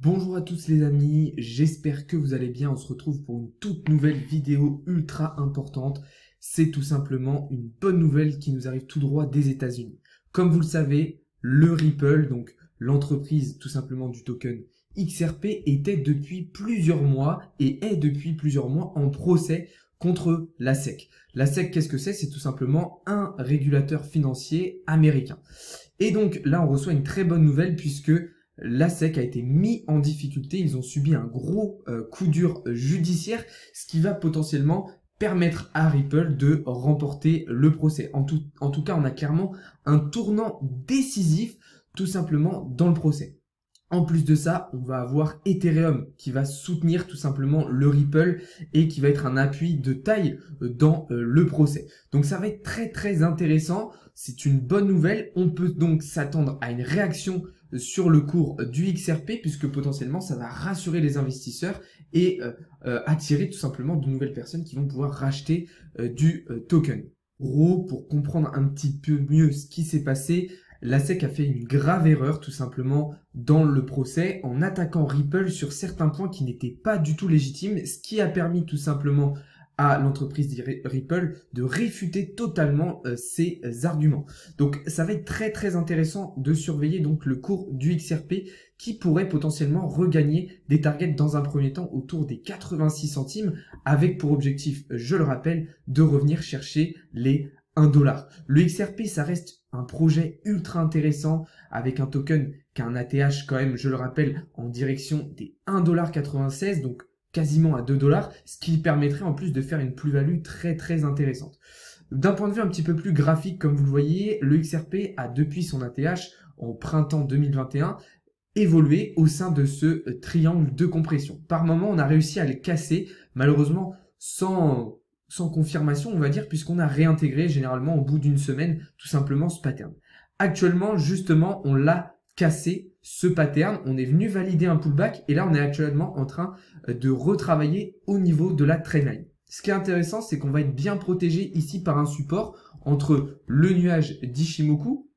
Bonjour à tous les amis, j'espère que vous allez bien. On se retrouve pour une toute nouvelle vidéo ultra importante. C'est tout simplement une bonne nouvelle qui nous arrive tout droit des États-Unis. Comme vous le savez, le Ripple, donc l'entreprise tout simplement du token XRP, était depuis plusieurs mois et est depuis plusieurs mois en procès contre la SEC. La SEC, qu'est-ce que c'est? C'est tout simplement un régulateur financier américain. Et donc là, on reçoit une très bonne nouvelle puisque la SEC a été mis en difficulté. Ils ont subi un gros coup dur judiciaire, ce qui va potentiellement permettre à Ripple de remporter le procès. En tout cas, on a clairement un tournant décisif tout simplement dans le procès. En plus de ça, on va avoir Ethereum qui va soutenir tout simplement le Ripple et qui va être un appui de taille dans le procès. Donc ça va être très intéressant. C'est une bonne nouvelle. On peut donc s'attendre à une réaction sur le cours du XRP puisque potentiellement ça va rassurer les investisseurs et attirer tout simplement de nouvelles personnes qui vont pouvoir racheter du token. Gros, pour comprendre un petit peu mieux ce qui s'est passé, la SEC a fait une grave erreur tout simplement dans le procès en attaquant Ripple sur certains points qui n'étaient pas du tout légitimes, ce qui a permis tout simplement à l'entreprise Ripple de réfuter totalement ses arguments. Donc ça va être très intéressant de surveiller donc le cours du XRP qui pourrait potentiellement regagner des targets dans un premier temps autour des 86 centimes avec pour objectif, je le rappelle, de revenir chercher les 1$. Le XRP, ça reste un projet ultra intéressant avec un token qui a un ATH quand même, je le rappelle, en direction des 1,96$, donc quasiment à 2$, ce qui permettrait en plus de faire une plus-value très intéressante. D'un point de vue un petit peu plus graphique, comme vous le voyez, le XRP a depuis son ATH en printemps 2021 évolué au sein de ce triangle de compression. Par moment, on a réussi à le casser, malheureusement sans confirmation, on va dire, puisqu'on a réintégré généralement au bout d'une semaine tout simplement ce pattern. Actuellement, justement, on l'a cassé, ce pattern. On est venu valider un pullback et là, on est actuellement en train de retravailler au niveau de la trendline. Ce qui est intéressant, c'est qu'on va être bien protégé ici par un support entre le nuage d'Ishimoku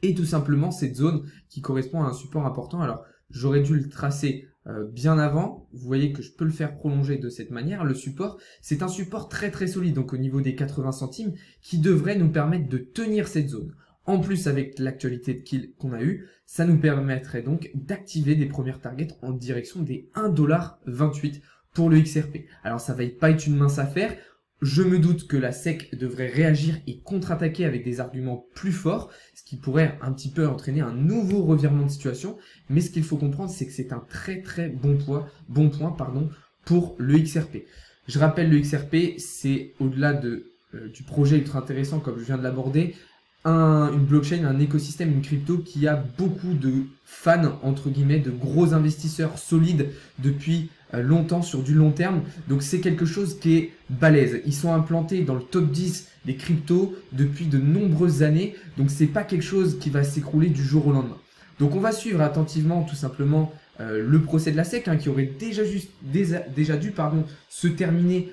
et tout simplement cette zone qui correspond à un support important. Alors, j'aurais dû le tracer bien avant. Vous voyez que je peux le faire prolonger de cette manière. Le support, c'est un support très solide, donc au niveau des 80 centimes, qui devrait nous permettre de tenir cette zone. En plus, avec l'actualité de kill qu'on a eu, ça nous permettrait donc d'activer des premières targets en direction des 1,28$ pour le XRP. Alors, ça va pas être une mince affaire. Je me doute que la SEC devrait réagir et contre-attaquer avec des arguments plus forts, ce qui pourrait un petit peu entraîner un nouveau revirement de situation. Mais ce qu'il faut comprendre, c'est que c'est un très bon point pour le XRP. Je rappelle, le XRP, c'est au-delà du projet ultra intéressant comme je viens de l'aborder, une blockchain, un écosystème, une crypto qui a beaucoup de fans, entre guillemets, de gros investisseurs solides depuis longtemps sur du long terme. Donc c'est quelque chose qui est balèze. Ils sont implantés dans le top 10 des cryptos depuis de nombreuses années. Donc c'est pas quelque chose qui va s'écrouler du jour au lendemain. Donc on va suivre attentivement tout simplement le procès de la SEC qui aurait déjà dû se terminer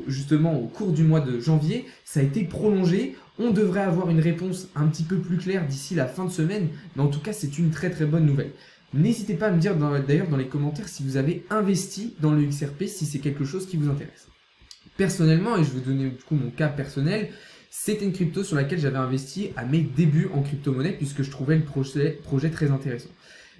justement au cours du mois de janvier. Ça a été prolongé. On devrait avoir une réponse un petit peu plus claire d'ici la fin de semaine. Mais en tout cas, c'est une très bonne nouvelle. N'hésitez pas à me dire d'ailleurs dans les commentaires si vous avez investi dans le XRP, si c'est quelque chose qui vous intéresse. Personnellement, et je vais vous donner du coup mon cas personnel, c'était une crypto sur laquelle j'avais investi à mes débuts en crypto-monnaie puisque je trouvais le projet très intéressant.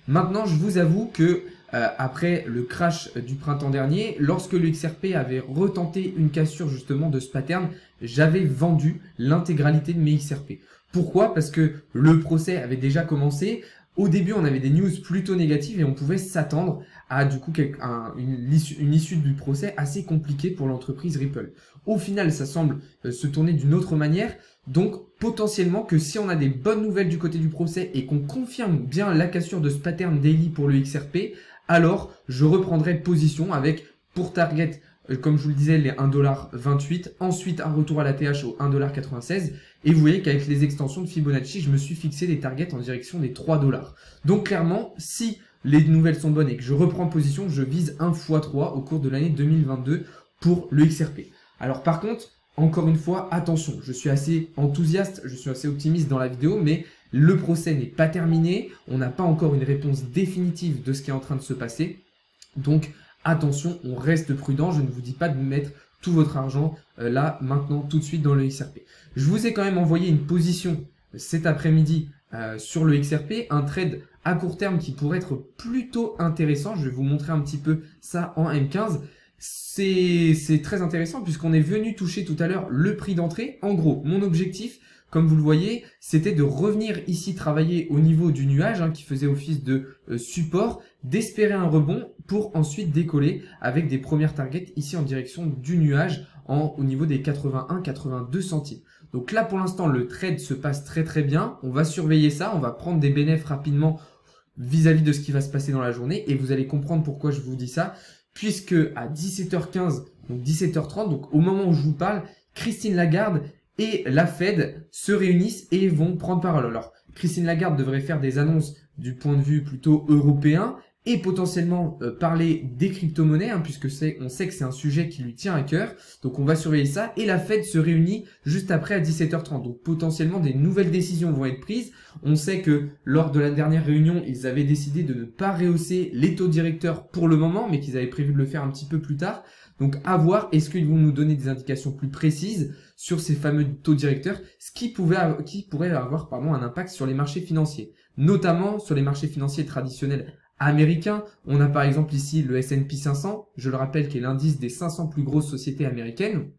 Maintenant, je vous avoue que après le crash du printemps dernier, lorsque le XRP avait retenté une cassure justement de ce pattern, j'avais vendu l'intégralité de mes XRP. Pourquoi? Parce que le procès avait déjà commencé. Au début, on avait des news plutôt négatives et on pouvait s'attendre à du coup une issue du procès assez compliquée pour l'entreprise Ripple. Au final, ça semble se tourner d'une autre manière. Donc potentiellement que si on a des bonnes nouvelles du côté du procès et qu'on confirme bien la cassure de ce pattern daily pour le XRP, alors je reprendrai position avec pour target, comme je vous le disais, les 1,28$, ensuite un retour à la TH au 1,96$. Et vous voyez qu'avec les extensions de Fibonacci, je me suis fixé des targets en direction des 3$. Donc clairement, si les nouvelles sont bonnes et que je reprends position, je vise 1 x 3 au cours de l'année 2022 pour le XRP. Alors par contre, encore une fois, attention, je suis assez enthousiaste, je suis assez optimiste dans la vidéo, mais Le procès n'est pas terminé, on n'a pas encore une réponse définitive de ce qui est en train de se passer. Donc attention, on reste prudent, je ne vous dis pas de mettre tout votre argent là, maintenant, tout de suite dans le XRP. Je vous ai quand même envoyé une position cet après-midi sur le XRP, un trade à court terme qui pourrait être plutôt intéressant. Je vais vous montrer un petit peu ça en M15. C'est très intéressant puisqu'on est venu toucher tout à l'heure le prix d'entrée. En gros, mon objectif, comme vous le voyez, c'était de revenir ici travailler au niveau du nuage qui faisait office de support, d'espérer un rebond pour ensuite décoller avec des premières targets ici en direction du nuage au niveau des 81-82 centimes. Donc là, pour l'instant, le trade se passe très très bien. On va surveiller ça, on va prendre des bénéfices rapidement vis-à-vis de ce qui va se passer dans la journée et vous allez comprendre pourquoi je vous dis ça, puisque à 17h15, donc 17h30, donc au moment où je vous parle, Christine Lagarde et la Fed se réunissent et vont prendre parole. Alors, Christine Lagarde devrait faire des annonces du point de vue plutôt européen et potentiellement parler des crypto-monnaies, puisque on sait que c'est un sujet qui lui tient à cœur. Donc, on va surveiller ça. Et la Fed se réunit juste après à 17h30. Donc, potentiellement, des nouvelles décisions vont être prises. On sait que lors de la dernière réunion, ils avaient décidé de ne pas rehausser les taux directeurs pour le moment, mais qu'ils avaient prévu de le faire un petit peu plus tard. Donc, à voir, est-ce qu'ils vont nous donner des indications plus précises sur ces fameux taux directeurs, ce qui pourrait avoir un impact sur les marchés financiers, notamment sur les marchés financiers traditionnels américains. On a par exemple ici le S&P 500, je le rappelle, qui est l'indice des 500 plus grosses sociétés américaines.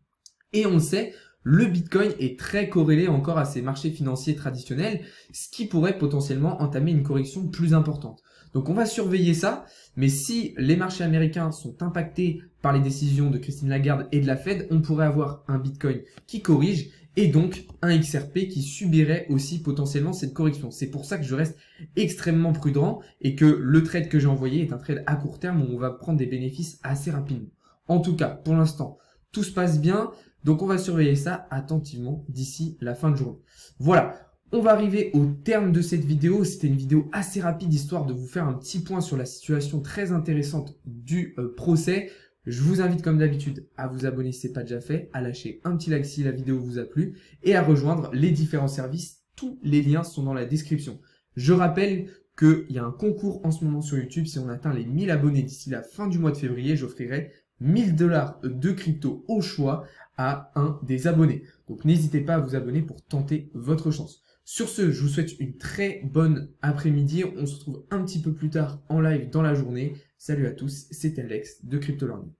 Et on sait, le Bitcoin est très corrélé encore à ces marchés financiers traditionnels, ce qui pourrait potentiellement entamer une correction plus importante. Donc on va surveiller ça, mais si les marchés américains sont impactés par les décisions de Christine Lagarde et de la Fed, on pourrait avoir un Bitcoin qui corrige et donc un XRP qui subirait aussi potentiellement cette correction. C'est pour ça que je reste extrêmement prudent et que le trade que j'ai envoyé est un trade à court terme où on va prendre des bénéfices assez rapidement. En tout cas, pour l'instant, tout se passe bien, donc on va surveiller ça attentivement d'ici la fin de journée. Voilà. On va arriver au terme de cette vidéo. C'était une vidéo assez rapide histoire de vous faire un petit point sur la situation très intéressante du procès. Je vous invite comme d'habitude à vous abonner si ce n'est pas déjà fait, à lâcher un petit like si la vidéo vous a plu et à rejoindre les différents services. Tous les liens sont dans la description. Je rappelle qu'il y a un concours en ce moment sur YouTube. Si on atteint les 1000 abonnés d'ici la fin du mois de février, j'offrirai 1000 $ de crypto au choix à un des abonnés. Donc n'hésitez pas à vous abonner pour tenter votre chance. Sur ce, je vous souhaite une très bonne après-midi. On se retrouve un petit peu plus tard en live dans la journée. Salut à tous, c'était Alex de Crypto Learning.